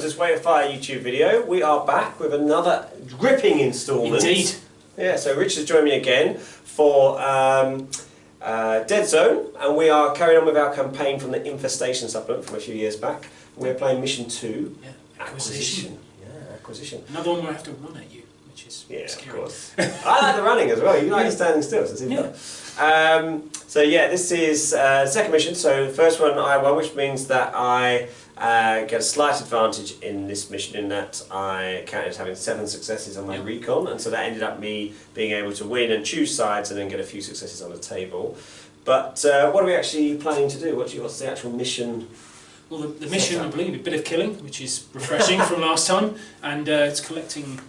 welcome to this Way of Fire YouTube video. We are back with another gripping instalment. Indeed. Yeah, so Richard's joined me again for Deadzone, and we are carrying on with our campaign from the Infestation supplement from a few years back. We're playing Mission 2, Acquisition. Yeah, Acquisition. Another one where I have to run at you, which is scary. Of course. I like the running as well. You like standing still, so it's even fun. So yeah, this is the second mission. So the first one I won, which means that I get a slight advantage in this mission in that I counted as having 7 successes on my recon, and so that ended up me being able to win and choose sides and then get a few successes on the table. But what are we actually planning to do? What's the actual mission? Well, the mission, I believe, a bit of killing, which is refreshing from last time, and it's collecting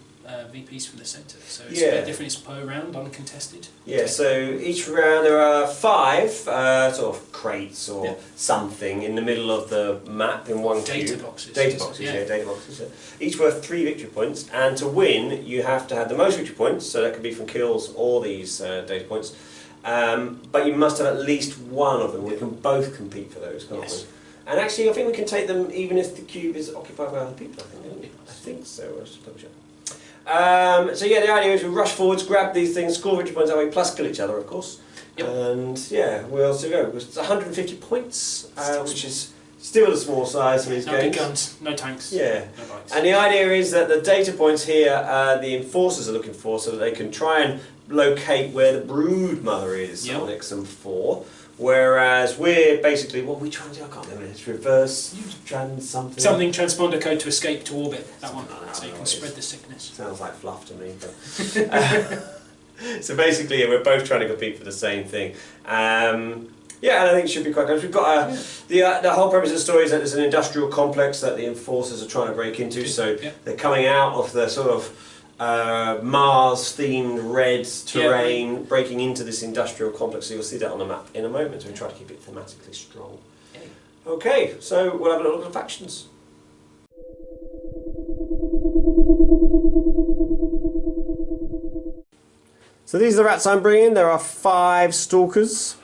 VPs from the centre, so it's a bit different. It's per round, uncontested. Yeah, so each round there are 5 sort of crates or something in the middle of the map in one data cube. Boxes. Data boxes, data boxes. Yeah. Each worth 3 victory points, and to win you have to have the most victory points, so that could be from kills or these data points, but you must have at least one of them. We can both compete for those, can't we? And actually I think we can take them even if the cube is occupied by other people, I think so. I'll just double check. So yeah, the idea is we rush forwards, grab these things, score victory points that way, plus kill each other, of course. And yeah, where else to go? It's 150 points, which is still a small size for these games. No big guns, no tanks, no bikes. And the idea is that the data points here, the enforcers are looking for, so that they can try and locate where the brood mother is on Exham IV. Whereas we're basically, what are we trying to do? I can't remember. It's reverse something. Something transponder code to escape to orbit. That one, so you can spread the sickness. Sounds like fluff to me. But so basically, we're both trying to compete for the same thing. Yeah, and I think it should be quite good. We've got the whole premise of the story is that there's an industrial complex that the enforcers are trying to break into. So they're coming out of the sort of Mars-themed red terrain, breaking into this industrial complex. So you'll see that on the map in a moment. So we try to keep it thematically strong. Okay, so we'll have a look at the factions. So these are the rats I'm bringing. There are 5 stalkers,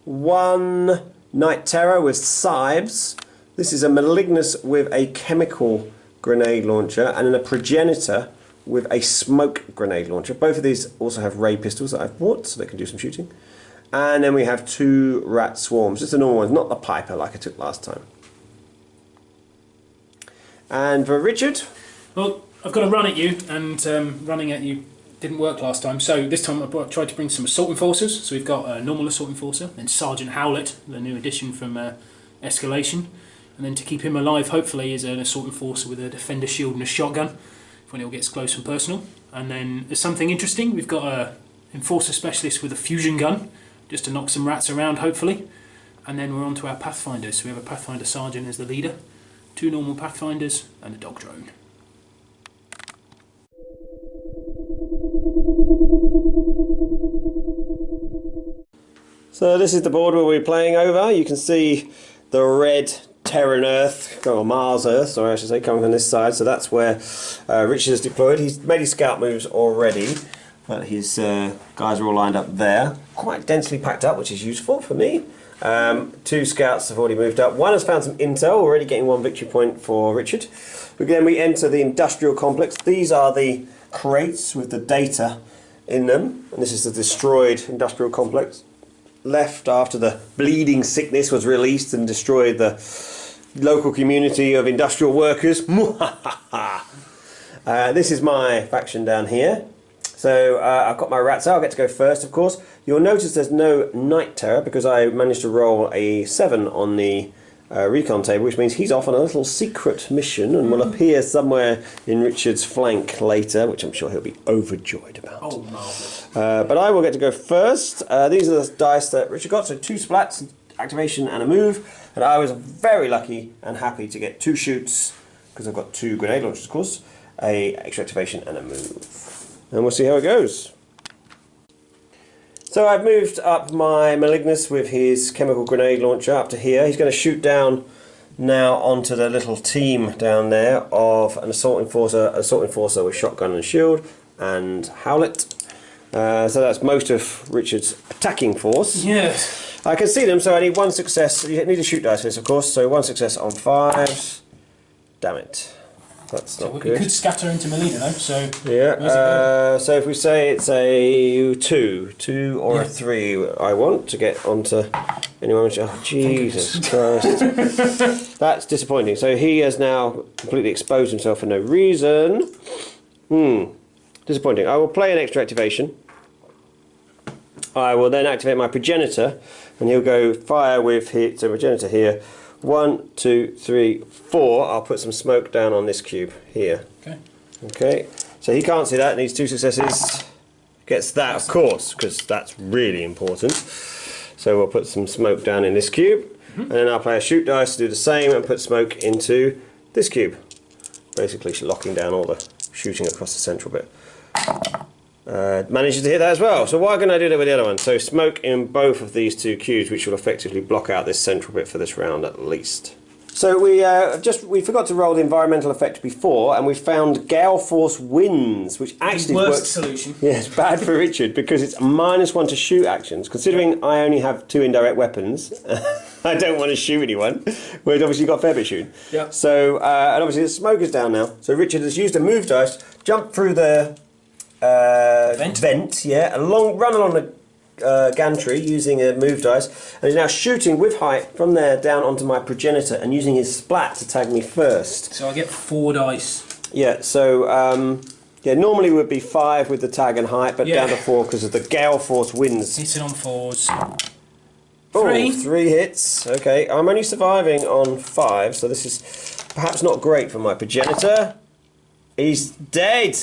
1 night terror with scythes. This is a malignus with a chemical grenade launcher, and then a progenitor with a smoke grenade launcher. Both of these also have ray pistols that I've bought, so they can do some shooting. And then we have 2 rat swarms, just the normal ones, not the Piper like I took last time. And for Richard? Well, I've got to run at you, and running at you didn't work last time, so this time I tried to bring some assault enforcers. So we've got a normal assault enforcer, then Sergeant Howlett, the new addition from Escalation, and then to keep him alive hopefully is an assault enforcer with a defender shield and a shotgun when it all gets close and personal. And then there's something interesting, we've got a enforcer specialist with a fusion gun, just to knock some rats around hopefully. And then we're on to our pathfinders, so we have a pathfinder sergeant as the leader, 2 normal pathfinders and a dog drone. So this is the board where we're playing over. You can see the red Terran Earth, or Mars Earth, sorry I should say, coming from this side. So that's where Richard is deployed. He's made his scout moves already, but his guys are all lined up there. Quite densely packed up, which is useful for me. 2 scouts have already moved up. 1 has found some intel, already getting 1 victory point for Richard. Then we enter the industrial complex. These are the crates with the data in them, and this is the destroyed industrial complex. Left after the bleeding sickness was released and destroyed the local community of industrial workers. This is my faction down here. So I've got my rats out. I'll get to go first, of course. You'll notice there's no night terror because I managed to roll a 7 on the recon table, which means he's off on a little secret mission and will appear somewhere in Richard's flank later, which I'm sure he'll be overjoyed about. Oh, marvellous. But I will get to go first. These are the dice that Richard got, so 2 splats, activation and a move, and I was very lucky and happy to get 2 shoots, because I've got 2 grenade launchers, of course, a extra activation and a move. And we'll see how it goes. So I've moved up my Malignus with his chemical grenade launcher up to here. He's going to shoot down now onto the little team down there of an assault enforcer with shotgun and shield, and Howlett. So that's most of Richard's attacking force. Yes. I can see them, so I need 1 success. You need a shoot dice for this, of course, so 1 success on 5s. Damn it. That's not So good. it could scatter into Melina though, so... Yeah, so if we say it's a 2 or a 3 I want to get onto anyone which... Oh, Jesus Christ. That's disappointing. So he has now completely exposed himself for no reason. Disappointing. I will play an extra activation. I will then activate my progenitor, and he'll go fire with his progenitor here. 1, 2, 3, 4. I'll put some smoke down on this cube here. Okay. So he can't see that. Needs 2 successes. Gets that, of course, because that's really important. So we'll put some smoke down in this cube, and then I'll play a shoot dice to do the same and put smoke into this cube. Basically, locking down all the shooting across the central bit. Manages to hit that as well. So why can I do that with the other one? So smoke in both of these 2 cubes, which will effectively block out this central bit for this round at least. So we forgot to roll the environmental effect before, and we found gale force winds, which actually worst solution. Yeah, it's bad for Richard because it's -1 to shoot actions. Considering I only have 2 indirect weapons, I don't want to shoot anyone. Whereas obviously you've got a fair bit shooting. Yeah. So and obviously the smoke is down now. So Richard has used a move dice, jumped through the vent, yeah, run along the gantry using a move dice, and he's now shooting with height from there down onto my progenitor and using his splat to tag me first. So I get 4 dice. Yeah, so yeah, normally it would be 5 with the tag and height, but down to 4 because of the gale force winds. Hitting on 4s. Oh, 3. 3 hits. Okay, I'm only surviving on 5, so this is perhaps not great for my progenitor. He's dead.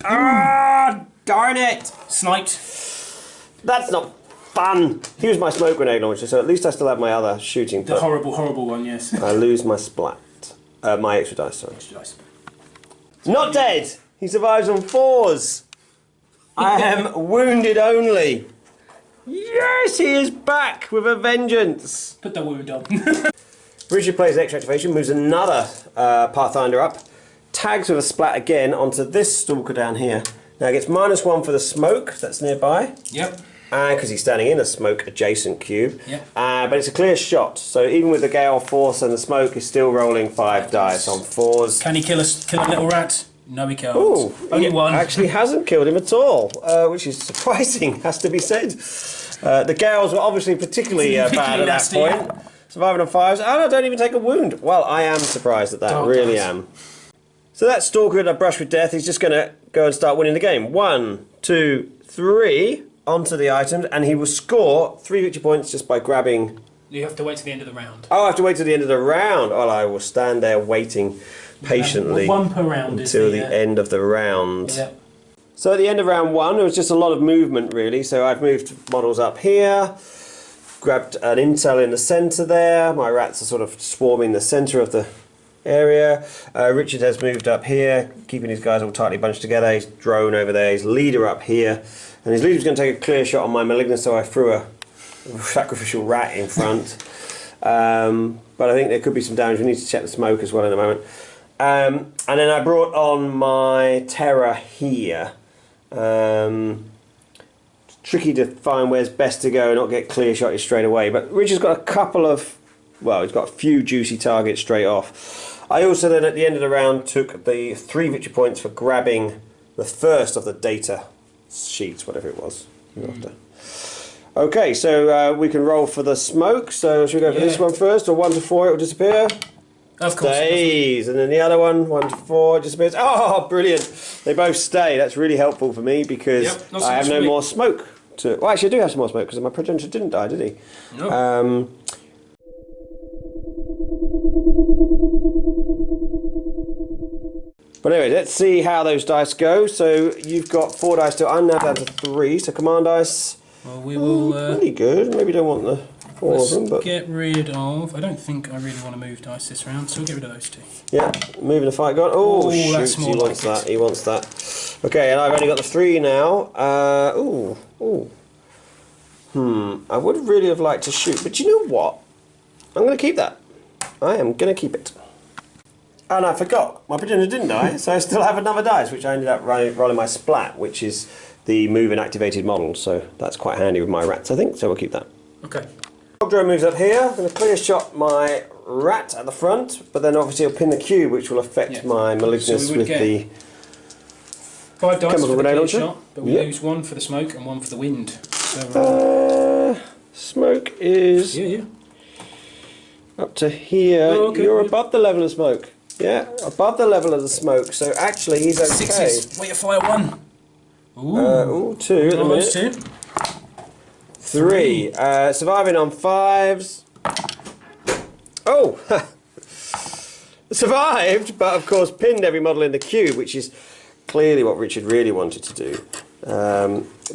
Ah, darn it! Sniped. That's not fun. He was my smoke grenade launcher, so at least I still have my other shooting. The horrible, horrible one, yes. I lose my splat. My extra dice, sorry. Extra dice. Not dead! He survives on 4s. I am wounded only. Yes, he is back with a vengeance. Put the wound on. Richard plays an extra activation, moves another Pathfinder up, tags with a splat again onto this stalker down here. Now he gets -1 for the smoke that's nearby. Yep. Because he's standing in a smoke adjacent cube. Yep. But it's a clear shot, so even with the gale force and the smoke, he's still rolling 5 dice on 4s. Can he kill a little rat? No, he can't. Ooh, Only one. Actually hasn't killed him at all, which is surprising, has to be said. The gales were obviously particularly bad at that nasty. point. Surviving on 5s, and I don't even take a wound. Well, I am surprised at that, really am. So that stalker in a brush with death, he's just going to go and start winning the game. 1, 2, 3 onto the items, and he will score 3 victory points just by grabbing. You have to wait till the end of the round. Oh, I have to wait till the end of the round. Well, I will stand there waiting patiently 1 per round until the end of the round. Yeah. So at the end of round 1, there was just a lot of movement really. So I've moved models up here, grabbed an intel in the centre there. My rats are sort of swarming the centre of the area. Richard has moved up here, keeping his guys all tightly bunched together. His drone over there, his leader up here, and his leader's going to take a clear shot on my malignant, so I threw a sacrificial rat in front. But I think there could be some damage. We need to check the smoke as well in a moment. And then I brought on my terror here. Tricky to find where's best to go and not get clear shotted straight away, but Richard's got a couple of, well, he's got a few juicy targets straight off. I also then at the end of the round took the 3 victory points for grabbing the first of the data sheets, whatever it was. Okay, so we can roll for the smoke. So should we go for this one first, or 1 to 4 it will disappear? Of course. Stays, and then the other one, 1 to 4, disappears. Oh, brilliant! They both stay. That's really helpful for me because I have no more smoke to. Well, actually, I do have some more smoke because my progenitor didn't die, did he? No. But anyway, let's see how those dice go. So you've got 4 dice still. I'm now down to 3. So command dice. Well, we will. Pretty good. Maybe don't want the 4 of them, but get rid of. I don't think I really want to move dice this round, so we'll get rid of those 2. Yeah, moving the fight gone. Oh, shoot! That's He more wants like that. He wants that. Okay, and I've only got the 3 now. I would really have liked to shoot, but you know what? I'm going to keep that. I am going to keep it. And I forgot, my progenitor didn't die, so I still have another dice, which I ended up rolling my splat, which is the move and activated model, so that's quite handy with my rats, I think, so we'll keep that. Okay. Dog drone moves up here. I'm going to clear shot my rat at the front, but then obviously I'll pin the cube, which will affect my malignous so with the 5 dice chemical for the grenade clear launcher. shot, but we lose 1 for the smoke and 1 for the wind. So, smoke is up to here. Oh, okay. You're above the level of smoke. Yeah, above the level of the smoke. So actually, he's okay. 6s. Wait, fire 1. Ooh, 2 at the minute. 2. 3. Surviving on 5s. Oh! Survived, but of course pinned every model in the cube, which is clearly what Richard really wanted to do.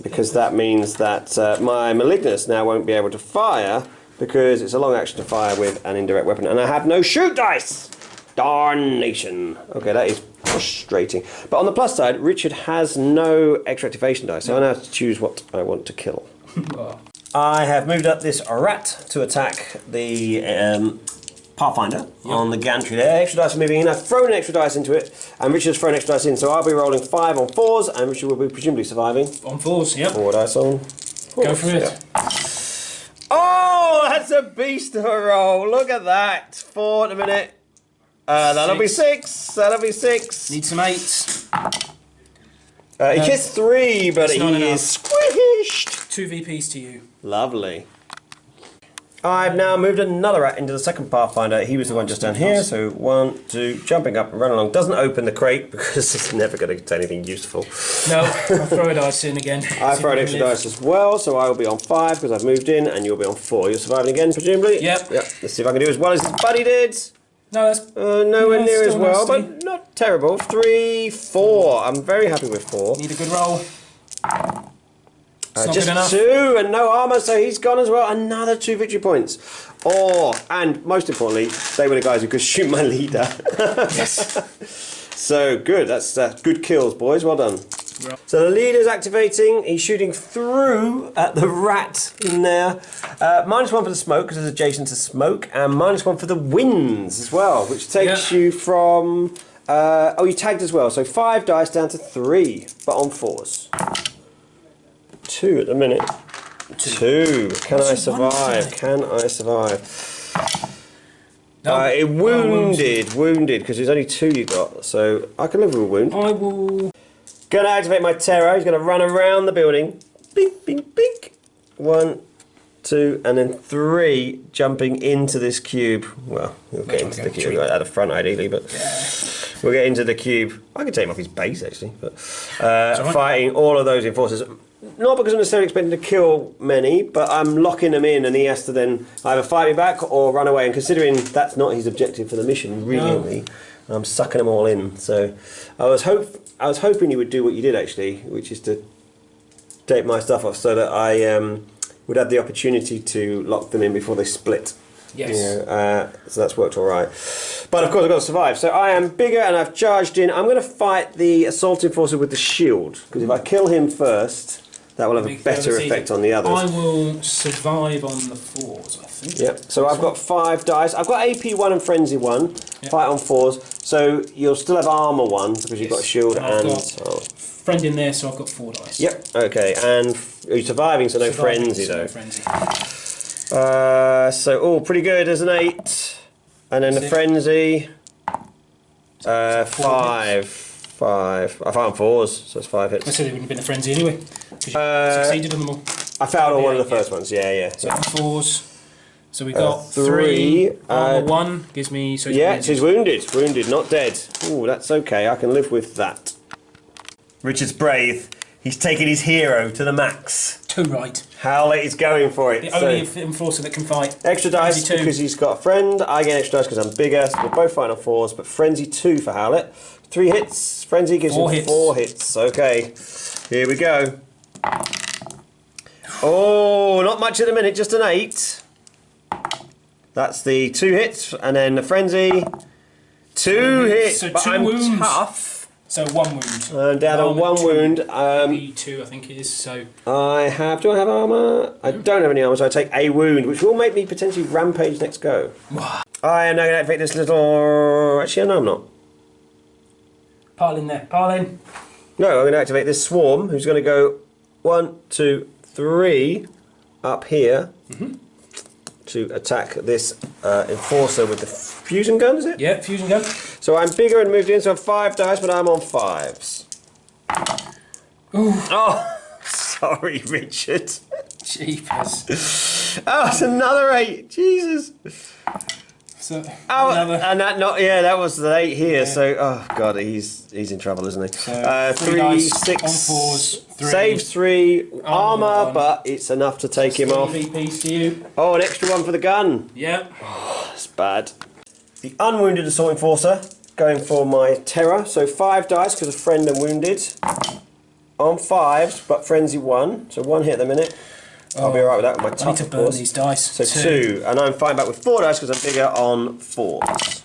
Because that means that my malignous now won't be able to fire, because it's a long action to fire with an indirect weapon, and I have no shoot dice! Darnation! Okay, that is frustrating. But on the plus side, Richard has no extra activation dice, so I now have to choose what I want to kill. I have moved up this rat to attack the Pathfinder on the gantry there. Extra dice are moving in. I've thrown an extra dice into it, and Richard's thrown extra dice in, so I'll be rolling 5 on 4s, and Richard will be presumably surviving. On 4s, yep. 4 dice on 4s. Go for it. Yeah. Oh, that's a beast of a roll. Look at that. 4 at the minute. That'll be 6. That'll be 6. Need some 8s. He gets 3, but he is squished. 2 VPs to you. Lovely. I've now moved another rat into the second Pathfinder. He was the one just down here, so 1, 2, jumping up and run along. Doesn't open the crate because it's never going to get anything useful. No, I'll throw a dice in again. I throw an extra dice as well, so I will be on 5 because I've moved in, and you'll be on 4. You're surviving again, presumably? Yep. Let's see if I can do as well as his buddy did. No, that's nowhere near as well, nasty. but not terrible. 3, 4. I'm very happy with 4. Need a good roll. It's not just good enough. 2 and no armour, so he's gone as well. Another 2 victory points. Oh, and most importantly, they were the guys who could shoot my leader. Yes. So good. That's good kills, boys. Well done. So the leader's activating. He's shooting through at the rat in there. -1 for the smoke because it's adjacent to smoke, and -1 for the winds as well, which takes you from. Oh, you tagged as well. So 5 dice down to 3, but on 4s. 2 at the minute. 2. Can I survive? Can I survive? No. It wounded, because there's only 2 you got, so I can live with a wound. I will. Gonna activate my terror. He's gonna run around the building. Bink, bink, bink. 1, 2, and then 3 jumping into this cube. Well, we'll get into the cube at the front ideally, but we'll get into the cube. I can take him off his base actually, but fighting all of those enforcers. Not because I'm necessarily expecting to kill many, but I'm locking them in, and he has to then either fight me back or run away. And considering that's not his objective for the mission, really, I'm sucking them all in. So I was hoping you would do what you did actually, which is to take my stuff off so that I would have the opportunity to lock them in before they split. Yes. You know, so that's worked all right. But of course I've got to survive. So I am bigger and I've charged in. I'm going to fight the assault enforcer with the shield, because if I kill him first, that will have a better effect on the others. I will survive on the 4s, I think. Yep. So I've got 5 dice. I've got AP 1 and Frenzy 1. Yep. Fight on 4s. So you'll still have armour 1 because you've got a shield I've and. got friend in there, so I've got 4 dice. Yep. Okay. And you're surviving, so no frenzy so though. no frenzy. So pretty good. There's an 8, and then the frenzy. 5. I found 4s, so it's 5 hits. I said it wouldn't have been a frenzy anyway. Because you succeeded on them all. I failed on one of the first ones. Yeah. So 4s. So we got 3. Armour 1 gives me. So he's wounded, not dead. Ooh, that's okay. I can live with that. Richard's brave. He's taking his hero to the max. 2 right. Howlett is going for it. The only enforcer that can fight. Extra dice because he's got a friend. I get extra dice because I'm bigger. So we're both fighting on 4s, but Frenzy 2 for Howlett. 3 hits. Frenzy gives him 4 hits. Okay, here we go. Oh, not much at the minute, just an 8. That's the 2 hits, and then the Frenzy. 2 hits, so but 2 I'm wounds. tough. So 1 wound. I'm down to 1 wound. Maybe 2, I think it is. So do I have armour? I don't have any armour, so I take a wound, which will make me potentially rampage next go. I am now going to activate this little. Actually, no, I'm not. Pile in there. Pile in. No, I'm going to activate this swarm, who's going to go 1, 2, 3 up here. to attack this enforcer with the fusion gun, is it? Yeah, fusion gun. So I'm bigger and moved in, so I'm 5 dice, but I'm on 5s. Ooh. Oh, sorry, Richard. Jeepers. Oh, it's another 8. Jesus. So, Oh, another. and that was the 8 here. Yeah. So, oh god, he's in trouble, isn't he? So 3, dice, 6, on 4s, 3. saves 3, armor, 1. but it's enough to take him off. VPs to you. Oh, an extra 1 for the gun. Yeah. Oh, that's bad. The unwounded assault enforcer going for my terror. So 5 dice because of friend and wounded. On 5s, but frenzy 1. So 1 hit at the minute. I'll be alright with that with my tough, I need to of burn course. these dice. So 2, and I'm fighting back with 4 dice because I'm bigger on 4s.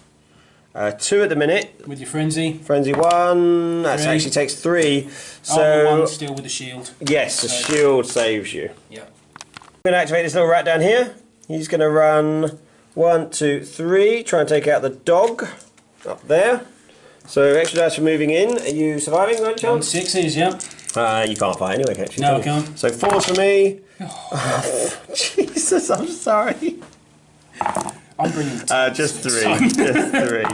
2 at the minute. With your frenzy. Frenzy 1, that 3. actually takes 3. Armor So 1 still with the shield. yes, the So- shield saves you. Yeah. I'm going to activate this little rat down here. He's going to run 1, 2, 3, try and take out the dog up there. So extra dice for moving in. Are you surviving by any On chance? 6s, yeah. You can't fight anyway, can't you? No, I can't. So 4s for me. Jesus, I'm sorry. I'm bringing Just 3. Just 3.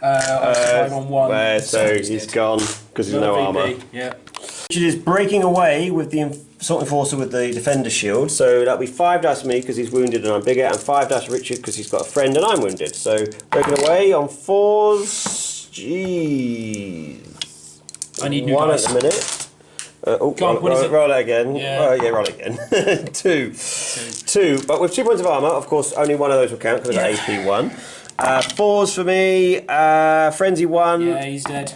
I on 1. So he's gone because there's no armour. Yeah. Richard is breaking away with the assault enforcer with the defender shield. So that'll be 5 dice for me because he's wounded and I'm bigger, and 5 dice for Richard because he's got a friend and I'm wounded. So breaking away on 4s. Jeez. I need new 1 dice. at the minute. Roll it again. Yeah. Yeah, roll it again. 2. 2. But with 2 points of armour, of course, only one of those will count because I've got AP 1. 4s for me. Frenzy 1. Yeah, he's dead.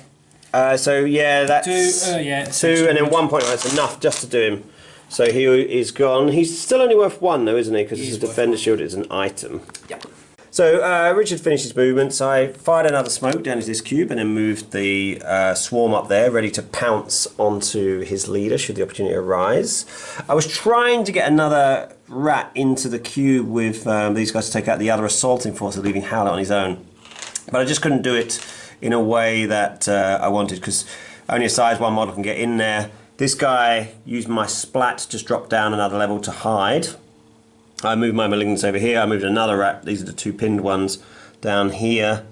So yeah, that's 2. Yeah. 2, and then 1 point. That's enough just to do him. So he is gone. He's still only worth 1 though, isn't he? Because it's a defender shield. It's an item. Yep. So Richard finished his movements. I fired another smoke down into this cube and then moved the swarm up there, ready to pounce onto his leader should the opportunity arise. I was trying to get another rat into the cube with these guys to take out the other assault enforcer, leaving Howlett on his own. But I just couldn't do it in a way that I wanted because only a size 1 model can get in there. This guy used my splat to just drop down another level to hide. I moved my malignants over here. I moved another rat. These are the 2 pinned ones down here.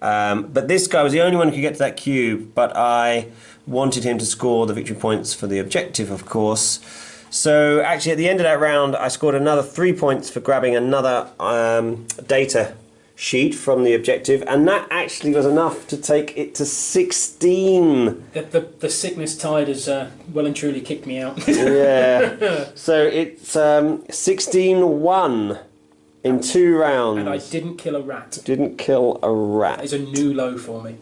But this guy was the only one who could get to that cube, but I wanted him to score the victory points for the objective, of course. So actually at the end of that round I scored another 3 points for grabbing another data sheet from the objective, and that actually was enough to take it to 16. The sickness tide has well and truly kicked me out. Yeah. So it's 16-1 in 2 rounds. And I didn't kill a rat. Didn't kill a rat. That is a new low for me.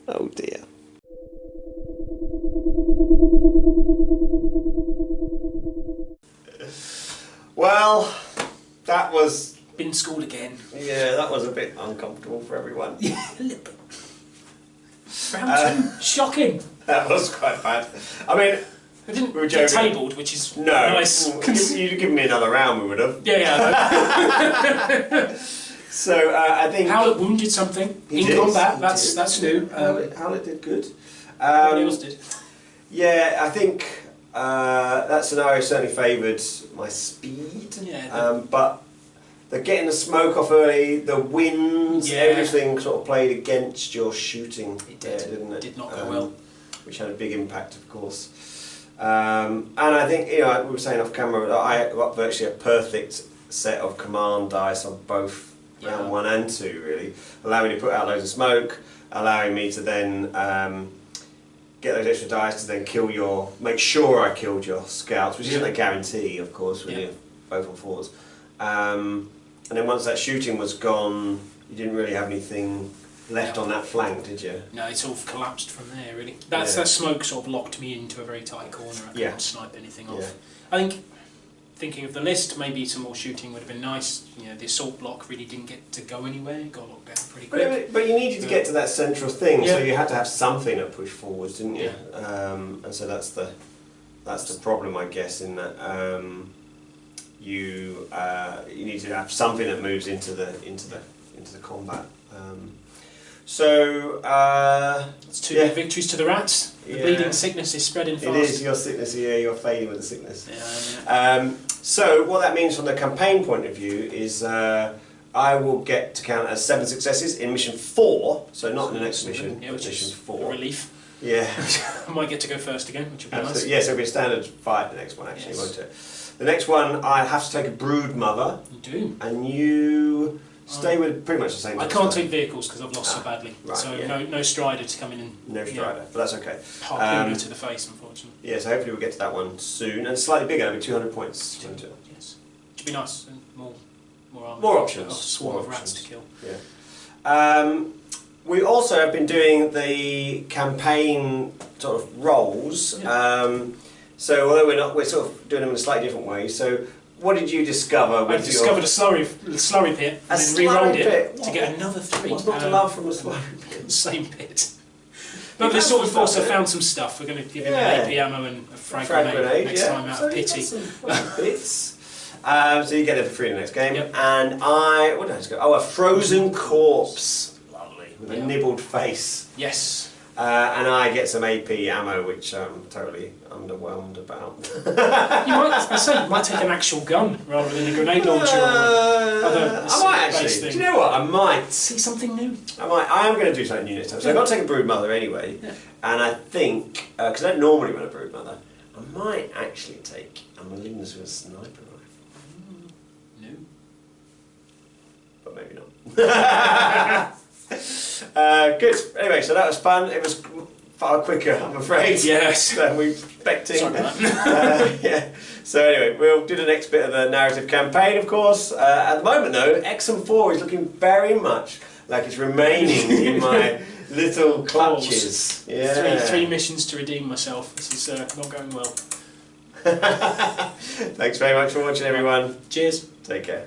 Oh dear. Well, that was... Been schooled again. Yeah, that was a bit uncomfortable for everyone. Yeah, a little bit. Round 2, shocking. That was quite bad. I mean, I didn't we were get joking. tabled, which is No, nice. you'd given me another round, we would have. Yeah. So I think Howlett wounded something in combat. That's new. Howlett did good. Nobody else did. Yeah, I think that scenario certainly favoured my speed. Yeah. But the getting the smoke off early, the winds, Yeah. everything sort of played against your shooting. It did. There, didn't it? Did not go well. Which had a big impact, of course. And I think, we were saying off camera that I got virtually a perfect set of command dice on both round 1 and 2, really, allowing me to put out loads of smoke, allowing me to then get those extra dice to then make sure I killed your scouts, which isn't a guarantee, of course, when you're both on 4s. And then once that shooting was gone, you didn't really have anything left on that flank, did you? No, it sort of collapsed from there, really. That smoke sort of locked me into a very tight corner. I couldn't snipe anything off. I think, thinking of the list, maybe some more shooting would have been nice. The assault block really didn't get to go anywhere. It got locked down pretty quick. But you needed to get to that central thing, so you had to have something that pushed forwards, didn't you? Yeah. And so that's the problem, I guess, in that you need to have something that moves into the combat. So, It's 2 victories to the rats. The bleeding sickness is spreading fast. It is your sickness, you're fading with the sickness. Yeah. So what that means from the campaign point of view is I will get to count as 7 successes in mission 4, so not in the next mission, which mission is 4. A relief. Yeah. I might get to go first again, which would be nice. Yes, it'll be a standard fight the next one actually, won't it? The next one I have to take a brood mother. You do. And you stay with pretty much the same. I can't take vehicles because I've lost so badly. Right, so no Strider to come in and no Strider, but that's okay. Harpoon her to the face, unfortunately. Yeah, so hopefully we'll get to that one soon, and slightly bigger, it'll be 200 points. Yes, which would be nice and more armor. More options. A swarm of rats to kill. Yeah. We also have been doing the campaign sort of roles. Yeah. So although we're sort of doing them in a slightly different way. So what did you discover? I discovered a slurry pit and then re-rolled it to get another 3. What's not to love from a slurry pit? Same pit. But the sort of force, I found some stuff. We're going to give him an AP ammo and a frag grenade next time out of pity. Bits. So you get it for free in the next game. Yep. And what did I just go? Oh, a frozen corpse. Lovely. With a nibbled face. Yes. And I get some AP ammo, which I'm totally underwhelmed about. You might take an actual gun rather than a grenade launcher or other I might actually. thing. Do you know what? I might. See something new. I am going to do something new next time. So I've got to take a brood mother anyway. Yeah. And I think, because I don't normally run a brood mother, I might actually take a malignus with a sniper rifle. No. But maybe not. Good. Anyway, so that was fun. It was far quicker, I'm afraid. Yes. Than we were expecting. Sorry about that. Yeah. So anyway, we'll do the next bit of the narrative campaign, of course. At the moment, though, Exham IV is looking very much like it's remaining in my little clutches. Yeah. Three missions to redeem myself. This is not going well. Thanks very much for watching, everyone. Cheers. Take care.